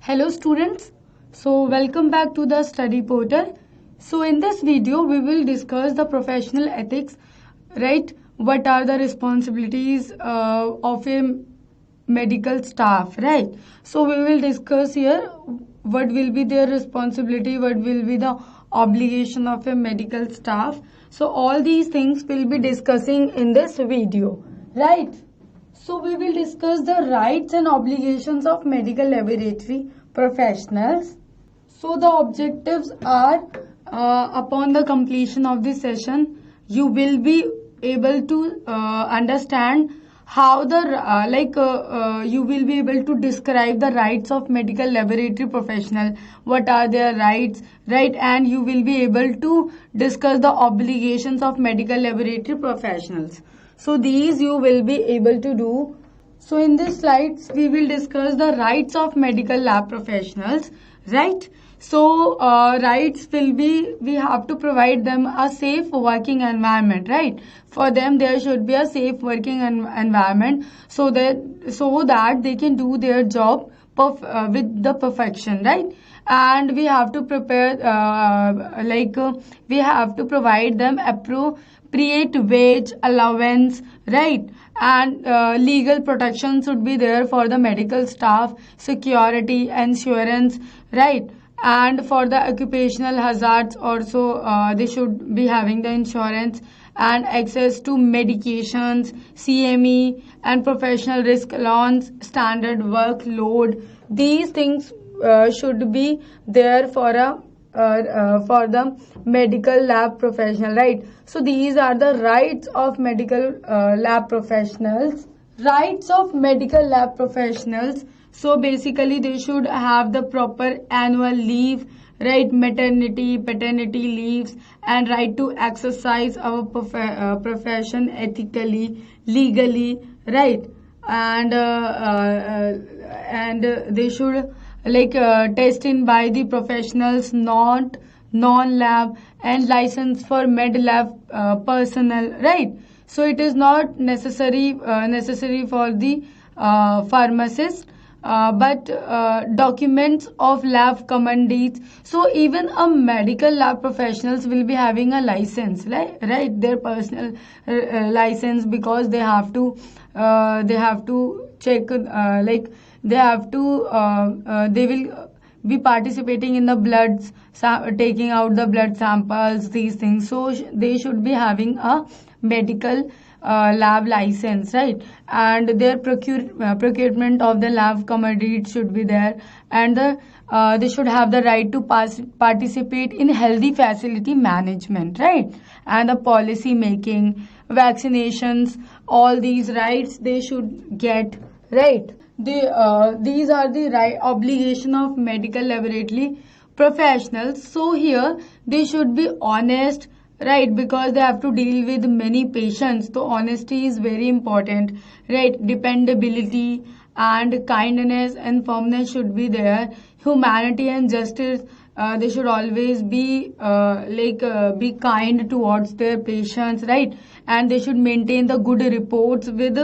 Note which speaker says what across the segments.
Speaker 1: Hello students, welcome back to the study portal. So in this video we will discuss the professional ethics, right? What are the responsibilities of a medical staff, right? So we will discuss here what will be their responsibility, what will be the obligation of a medical staff. So all these things we'll be discussing in this video, right? So we will discuss the rights and obligations of medical laboratory professionals. So the objectives are upon the completion of this session, you will be able to understand how you will be able to describe the rights of medical laboratory professional, what are their rights, right? And you will be able to discuss the obligations of medical laboratory professionals. So these you will be able to do. So in this slides we will discuss the rights of medical lab professionals, right? So rights will be, we have to provide them a safe working environment, right? For them there should be a safe working environment so that they can do their job with the perfection, right? And we have to prepare we have to provide them appropriate wage allowance, right? And legal protection should be there for the medical staff, security, insurance, right? And for the occupational hazards also they should be having the insurance and access to medications, CME, and professional risk allowance, standard workload. These things should be there for the medical lab professional, right? So these are the rights of medical lab professionals. Rights of medical lab professionals. So basically they should have the proper annual leave, right? Maternity, paternity leaves, and right to exercise our profession ethically, legally, right? And they should tested by the professionals, not non-lab, and license for med lab personnel, right? So it is not necessary for the pharmacist, but documents of lab commandees. So even a medical lab professionals will be having a license, right? Their personal license, because they have to check they will be participating in the bloods, taking out the blood samples, these things. So they should be having a medical lab license, right? And their procurement of the lab commodities should be there, and they should have the right to participate in healthy facility management, right? And the policy making, vaccinations, all these rights they should get, right? These are the right obligation of medical laboratory professionals. So here they should be honest, right? Because they have to deal with many patients. So honesty is very important, right? Dependability and kindness and firmness should be there. Humanity and justice. They should always be be kind towards their patients, right? And they should maintain the good reports with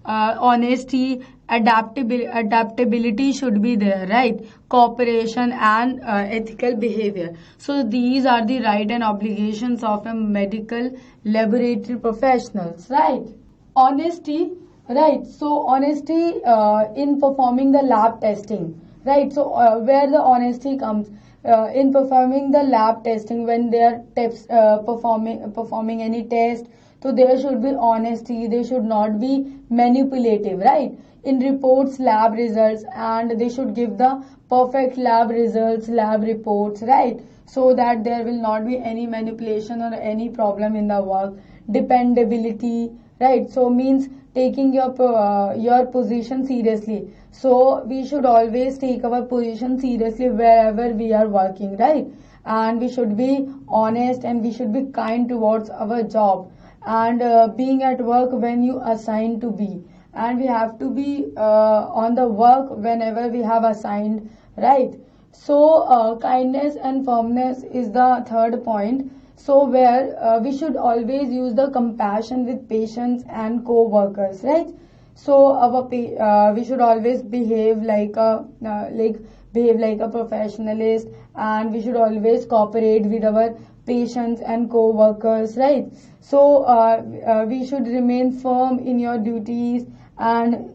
Speaker 1: honesty. Adaptability should be there, right? Cooperation and ethical behavior. So these are the right and obligations of a medical laboratory professionals, right? Honesty, right? So honesty in performing the lab testing, right? So where the honesty comes in performing the lab testing, when they are performing any test, so there should be honesty. They should not be manipulative, right? In reports, lab results, and they should give the perfect lab results, lab reports, right? So that there will not be any manipulation or any problem in the work. Dependability, right? So means taking your position seriously. So we should always take our position seriously wherever we are working, right? And we should be honest, and we should be kind towards our job, and being at work when you assigned to be, and we have to be on the work whenever we have assigned, right? So kindness and firmness is the third point. So where we should always use the compassion with patients and co-workers, right? So we should always behave like behave like a professionalist, and we should always cooperate with our patients and co-workers, right? So we should remain firm in your duties and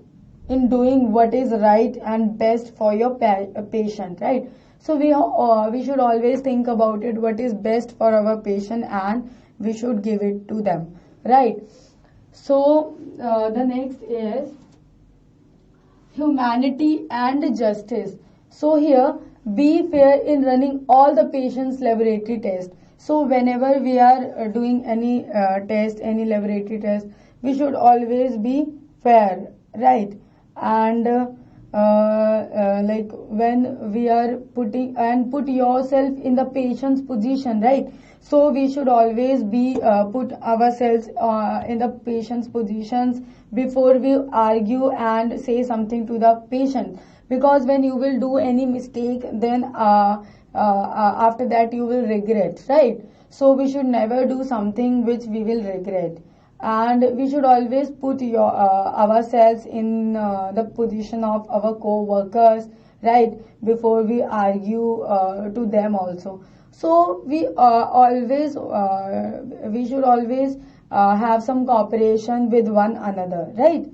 Speaker 1: in doing what is right and best for your patient, right? So we should always think about it, what is best for our patient, and we should give it to them, right? So the next is humanity and justice. So here, be fair in running all the patient's laboratory tests. So whenever we are doing any test, any laboratory test, we should always be fair, right? And like when we are put yourself in the patient's position, right? So we should always be put ourselves in the patient's positions before we argue and say something to the patient, because when you will do any mistake, then after that you will regret, right? So we should never do something which we will regret, and we should always put ourselves in the position of our co-workers, right, before we argue to them also. So we should always have some cooperation with one another, right?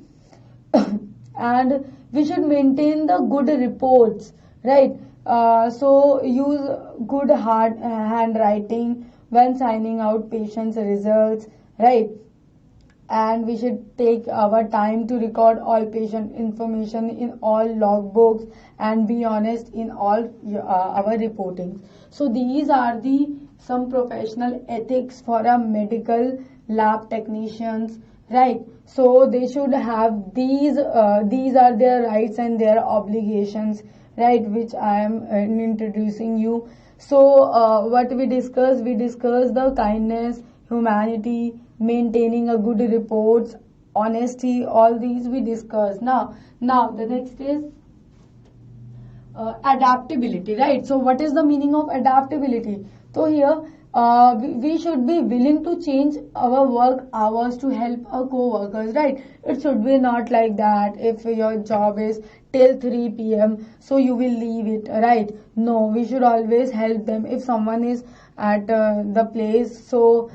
Speaker 1: And we should maintain the good reports, right? So use good handwriting when signing out patients' results, right? And we should take our time to record all patient information in all logbooks and be honest in all our reporting. So these are the some professional ethics for a medical lab technicians, right? So they should have these are their rights and their obligations, right, which I am introducing you. So what we discussed the kindness, humanity, maintaining a good reports, honesty, all these we discussed. Now the next is adaptability, right? So what is the meaning of adaptability? So here we should be willing to change our work hours to help our co-workers, right? It should be not like that if your job is till 3 p.m. so you will leave it, right? No, we should always help them. If someone is at the place, so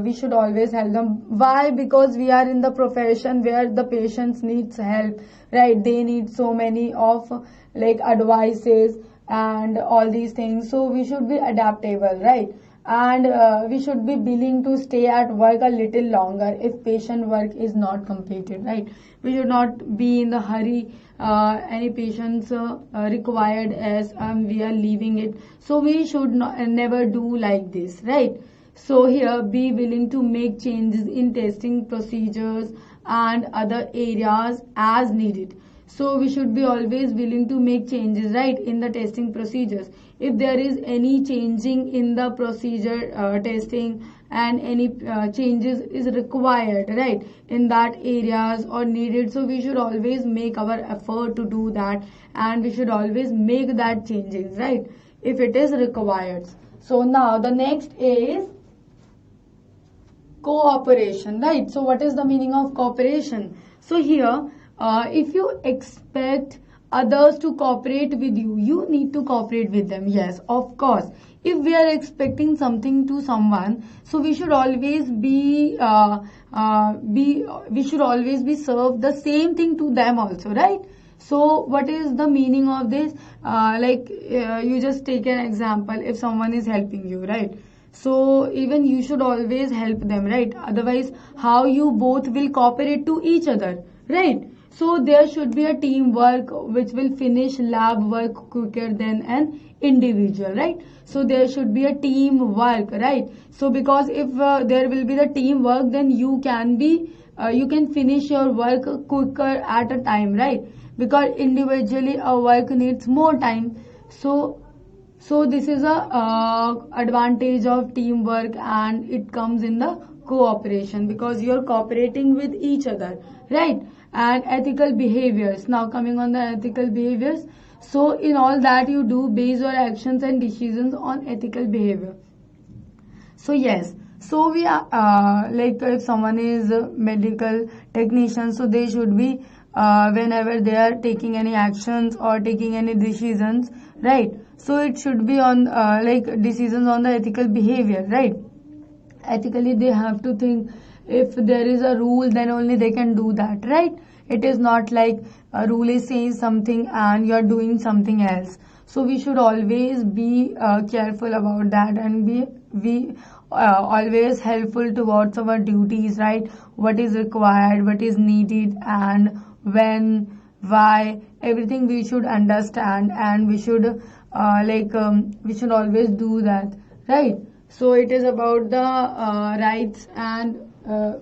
Speaker 1: we should always help them. Why? Because we are in the profession where the patients needs help, right? They need so many of like advices and all these things, so we should be adaptable, right? And we should be willing to stay at work a little longer if patient work is not completed, right? We should not be in the hurry. Any patients required as we are leaving it, so we should never do like this, right? So here, be willing to make changes in testing procedures and other areas as needed. So we should be always willing to make changes, right, in the testing procedures. If there is any changing in the procedure testing and any changes is required, right, in that areas or needed, so we should always make our effort to do that, and we should always make that changes, right, if it is required. So now the next is cooperation, right? So what is the meaning of cooperation? So here, if you expect others to cooperate with you, you need to cooperate with them. Yes, of course. If we are expecting something to someone, so we should always be we should always be served the same thing to them also, right? So what is the meaning of this? You just take an example. If someone is helping you, right? So even you should always help them, right? Otherwise, how you both will cooperate to each other, right? So there should be a teamwork which will finish lab work quicker than an individual, right? So there should be a teamwork, right? So because if there will be the teamwork, then you can finish your work quicker at a time, right? Because individually our work needs more time. So this is a advantage of teamwork, and it comes in the cooperation because you're cooperating with each other, right? And ethical behaviors. Now coming on the ethical behaviors. So in all that you do, base your actions and decisions on ethical behavior. So yes, so we are like if someone is a medical technician, so they should be whenever they are taking any actions or taking any decisions, right? So it should be on like decisions on the ethical behavior, right? Ethically they have to think, if there is a rule then only they can do that, right? It is not like a rule is saying something and you are doing something else. So we should always be careful about that, and be always helpful towards our duties, right? What is required, what is needed, and when, why, everything we should understand, and we should we should always do that, right? So it is about the rights, and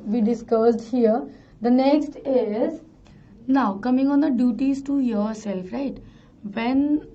Speaker 1: we discussed here. The next is, now coming on the duties to yourself, right? When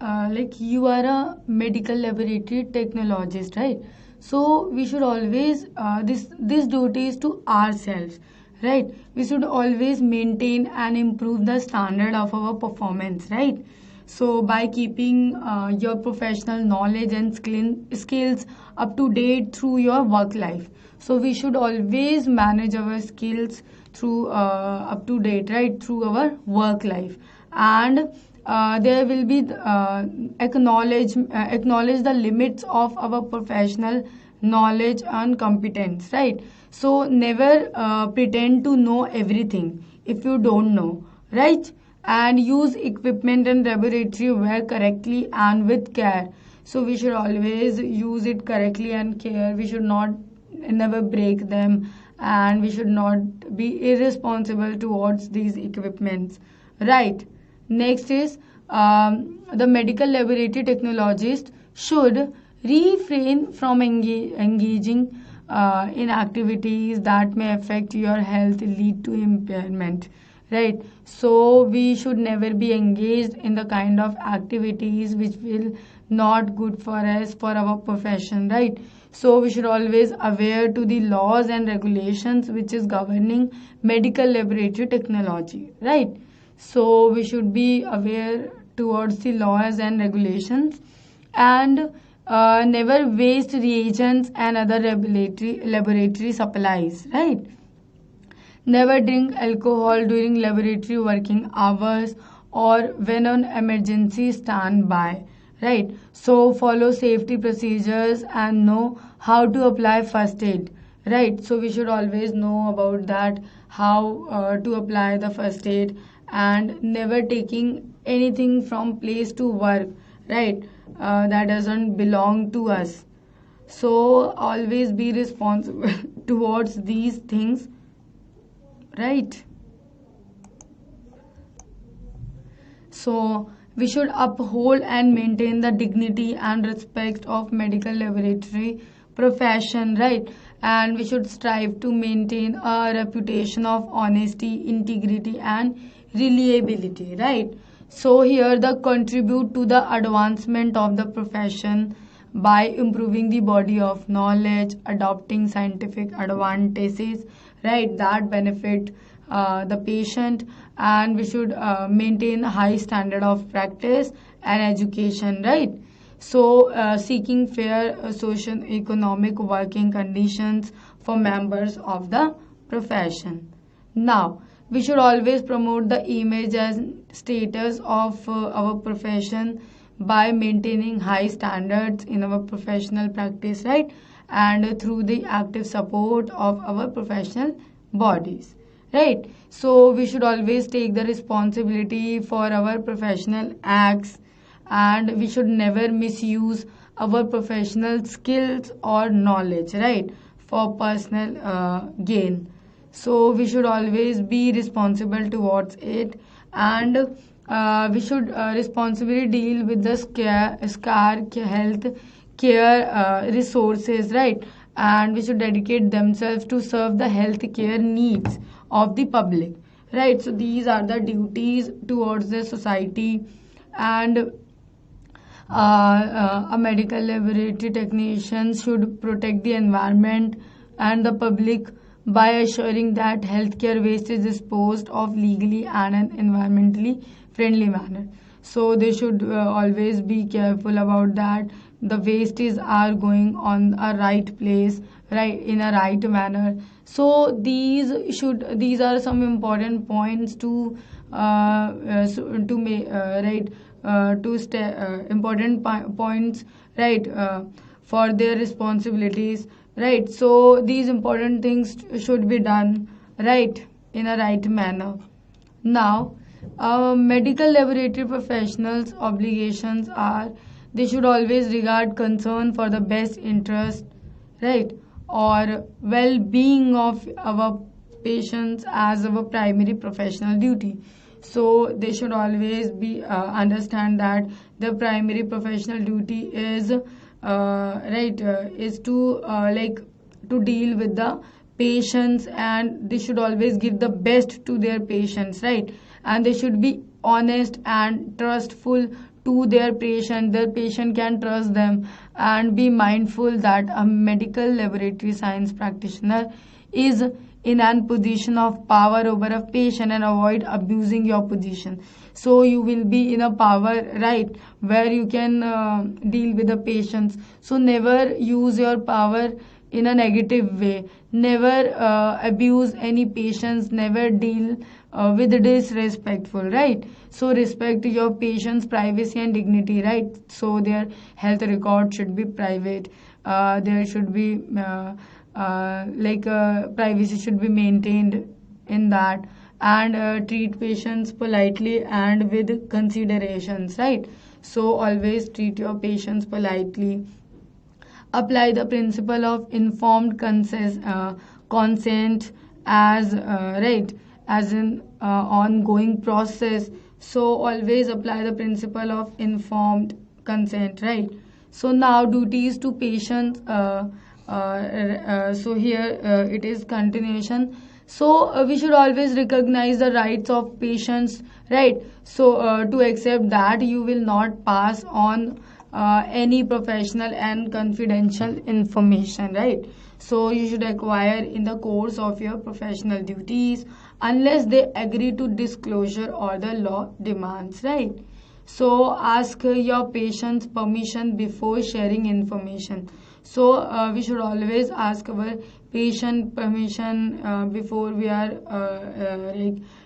Speaker 1: you are a medical laboratory technologist, right? So we should always this duties to ourselves, right? We should always maintain and improve the standard of our performance, right? So by keeping your professional knowledge and skills up to date through your work life. So we should always manage our skills through up to date, right, through our work life. And there will be acknowledge the limits of our professional knowledge and competence, right? So never pretend to know everything if you don't know, right? And use equipment and laboratory wear correctly and with care. So we should always use it correctly and care. We should not never break them, and we should not be irresponsible towards these equipments, right? Next is, the medical laboratory technologist should refrain from engaging in activities that may affect your health, lead to impairment, right? So we should never be engaged in the kind of activities which will not good for us, for our profession, right? So we should always aware to the laws and regulations which is governing medical laboratory technology, right? So we should be aware towards the laws and regulations, and never waste reagents and other laboratory supplies, right? Never drink alcohol during laboratory working hours or when on emergency standby, right? So follow safety procedures and know how to apply first aid, right? So we should always know about that, how to apply the first aid, and never taking anything from place to work, right? That doesn't belong to us. So always be responsible towards these things, right? So we should uphold and maintain the dignity and respect of medical laboratory profession, right? And we should strive to maintain a reputation of honesty, integrity, and reliability, right? So here the contribute to the advancement of the profession by improving the body of knowledge, adopting scientific advantages, right, that benefit the patient. And we should maintain a high standard of practice and education, right? So seeking fair social economic working conditions for members of the profession. Now we should always promote the image and status of our profession by maintaining high standards in our professional practice, right? And through the active support of our professional bodies, right? So we should always take the responsibility for our professional acts, and we should never misuse our professional skills or knowledge, right, for personal gain. So we should always be responsible towards it, and we should responsibly deal with the scarce health care resources, right? And we should dedicate themselves to serve the health care needs of the public, right? So these are the duties towards the society. And a medical laboratory technician should protect the environment and the public by assuring that healthcare waste is disposed of legally and an environmentally friendly manner. So they should always be careful about that, the wastes are going on a right place, right, in a right manner. So these are some important points to to make right important points, right, for their responsibilities, right. So these important things should be done, right, in a right manner. Now, medical laboratory professionals' obligations are they should always regard concern for the best interest, right, or well-being of our patients as our primary professional duty. So they should always be understand that the primary professional duty is is to to deal with the patients, and they should always give the best to their patients, right, and they should be honest and trustful to their patient can trust them, and be mindful that a medical laboratory science practitioner is in an position of power over a patient, and avoid abusing your position. So you will be in a power, right, where you can deal with the patients. So never use your power in a negative way, never abuse any patients, never deal with disrespectful, right. So respect your patients privacy and dignity, right. So their health record should be private, there should be privacy should be maintained in that, and treat patients politely and with considerations, right. So always treat your patients politely, apply the principle of informed consent as right as an ongoing process. So always apply the principle of informed consent, right. So now duties to patients, so here it is continuation. So we should always recognize the rights of patients, right. So to accept that you will not pass on any professional and confidential information, right. So you should acquire in the course of your professional duties unless they agree to disclosure or the law demands, right. So ask your patient's permission before sharing information. So we should always ask our patient permission before we are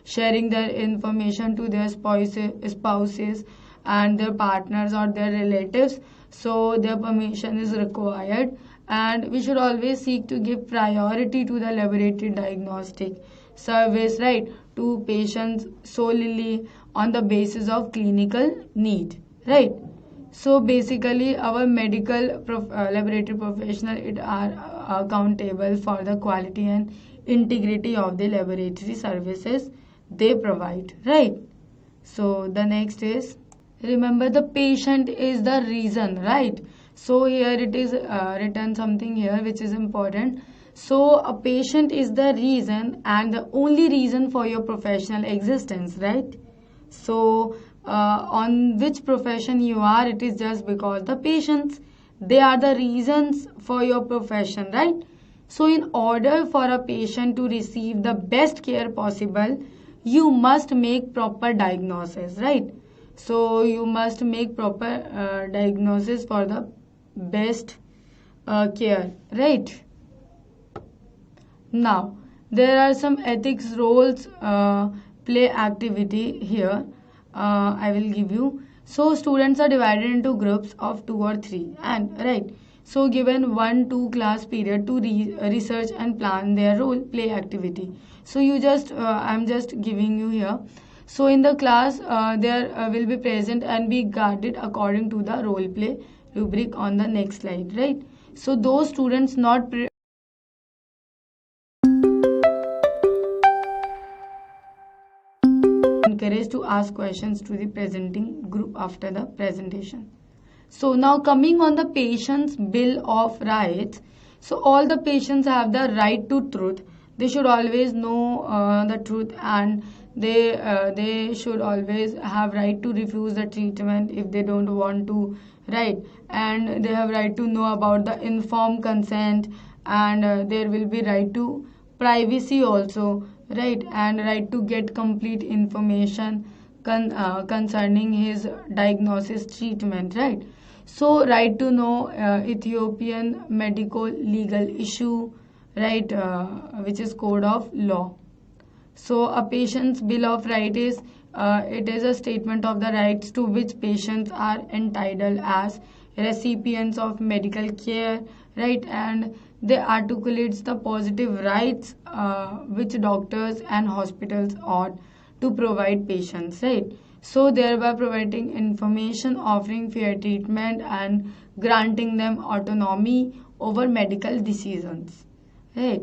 Speaker 1: sharing their information to their spouses and their partners or their relatives. So their permission is required, and we should always seek to give priority to the laboratory diagnostic service, right, to patients solely on the basis of clinical need, right. So basically our laboratory professional it are accountable for the quality and integrity of the laboratory services they provide, right. So the next is, remember the patient is the reason, right. So here it is written something here which is important. So a patient is the reason and the only reason for your professional existence, right. So on which profession you are, it is just because the patients, they are the reasons for your profession, right. So in order for a patient to receive the best care possible, you must make proper diagnosis, right. So you must make proper diagnosis for the best care, right. Now there are some ethics roles play activity here, I will give you. So students are divided into groups of 2 or 3, and right, so given 1-2 class period to research and plan their role play activity. So you just I'm just giving you here. So in the class there will be present and be guarded according to the role play rubric on the next slide, right. So those students not encouraged to ask questions to the presenting group after the presentation. So now coming on the patient's bill of rights. So all the patients have the right to truth. They should always know the truth, and they should always have right to refuse the treatment if they don't want to, right. And they have right to know about the informed consent, and there will be right to privacy also, right, and right to get complete information concerning his diagnosis treatment, right. So right to know Ethiopian medical legal issue, right, which is code of law. So a patient's bill of right is it is a statement of the rights to which patients are entitled as recipients of medical care, right? And they articulates the positive rights which doctors and hospitals ought to provide patients, right? So thereby providing information, offering fair treatment, and granting them autonomy over medical decisions, right?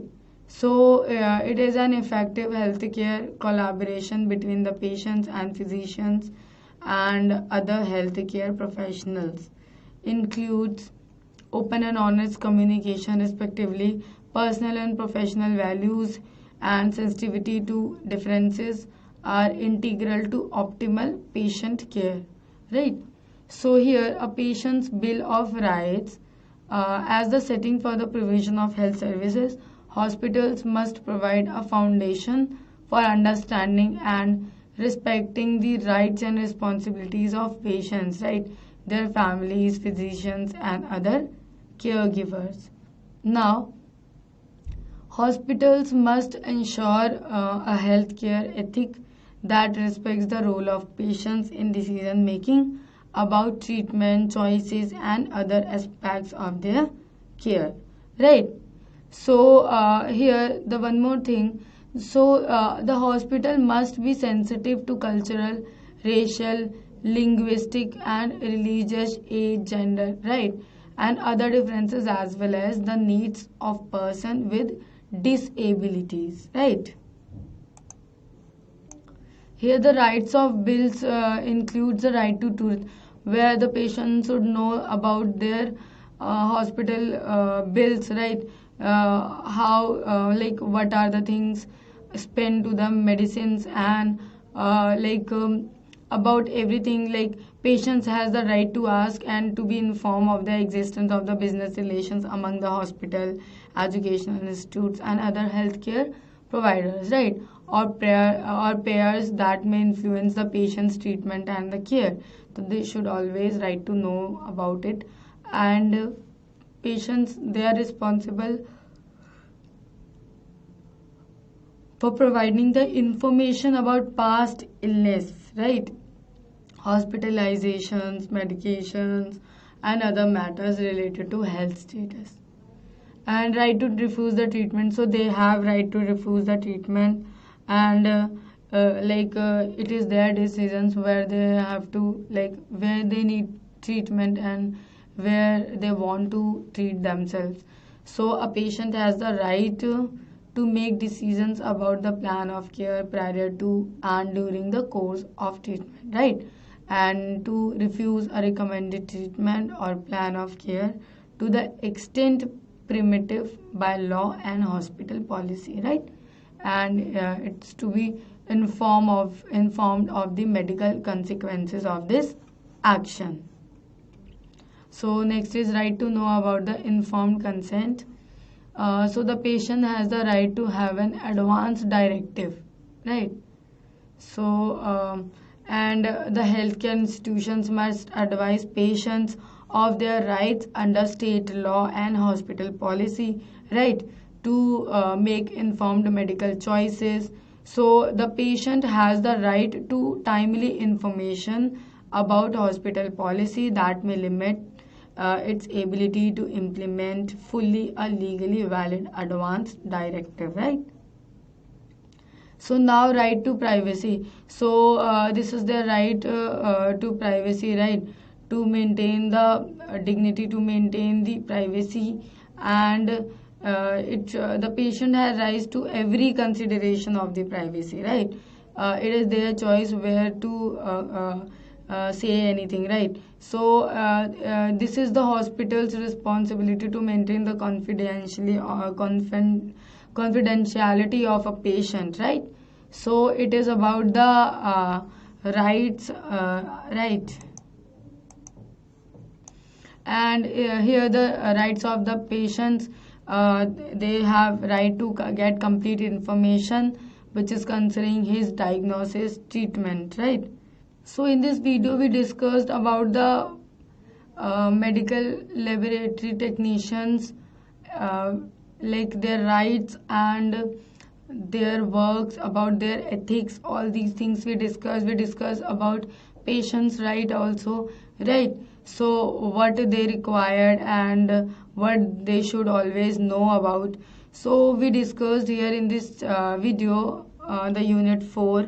Speaker 1: So it is an effective healthcare collaboration between the patients and physicians and other healthcare professionals. Includes open and honest communication respectively, personal and professional values and sensitivity to differences are integral to optimal patient care, right? So here a patient's bill of rights as the setting for the provision of health services, hospitals must provide a foundation for understanding and respecting the rights and responsibilities of patients, right? Their families, physicians, and other caregivers. Now, hospitals must ensure a healthcare ethic that respects the role of patients in decision making about treatment choices and other aspects of their care, right? So here the one more thing. So the hospital must be sensitive to cultural, racial, linguistic, and religious, age, gender, right, and other differences as well as the needs of person with disabilities, right? Here the rights of bills includes the right to truth, where the patient should know about their hospital bills, right? How like what are the things spent to the medicines and about everything, like patients has the right to ask and to be informed of the existence of the business relations among the hospital, educational institutes, and other healthcare providers, right? Or pairs that may influence the patient's treatment and the care. So they should always right to know about it. And patients, they are responsible for providing the information about past illness, right? Hospitalizations, medications, and other matters related to health status. And right to refuse the treatment, so they have right to refuse the treatment. And it is their decisions where they have to, like, where they need treatment and where they want to treat themselves. So a patient has the right to make decisions about the plan of care prior to and during the course of treatment, right? And to refuse a recommended treatment or plan of care to the extent primitive by law and hospital policy, right? And it's to be informed of the medical consequences of this action. So next is right to know about the informed consent. So the patient has the right to have an advance directive, right? So and the healthcare institutions must advise patients of their rights under state law and hospital policy, right, to make informed medical choices. So the patient has the right to timely information about hospital policy that may limit its ability to implement fully a legally valid advance directive, right? So now right to privacy. So this is the right to privacy, right? To maintain the dignity, to maintain the privacy, and the patient has rights to every consideration of the privacy, right? It is their choice where to say anything, right? So this is the hospital's responsibility to maintain the confidentiality of a patient, right? So it is about the rights, right? And here the rights of the patients, they have right to get complete information which is concerning his diagnosis, treatment, right? So in this video we discussed about the medical laboratory technicians, uh, like their rights and their works, about their ethics, all these things we discuss about patients' right also, right? So what they required and what they should always know about. So we discussed here in this video the unit 4,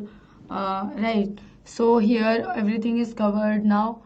Speaker 1: right? So here everything is covered now.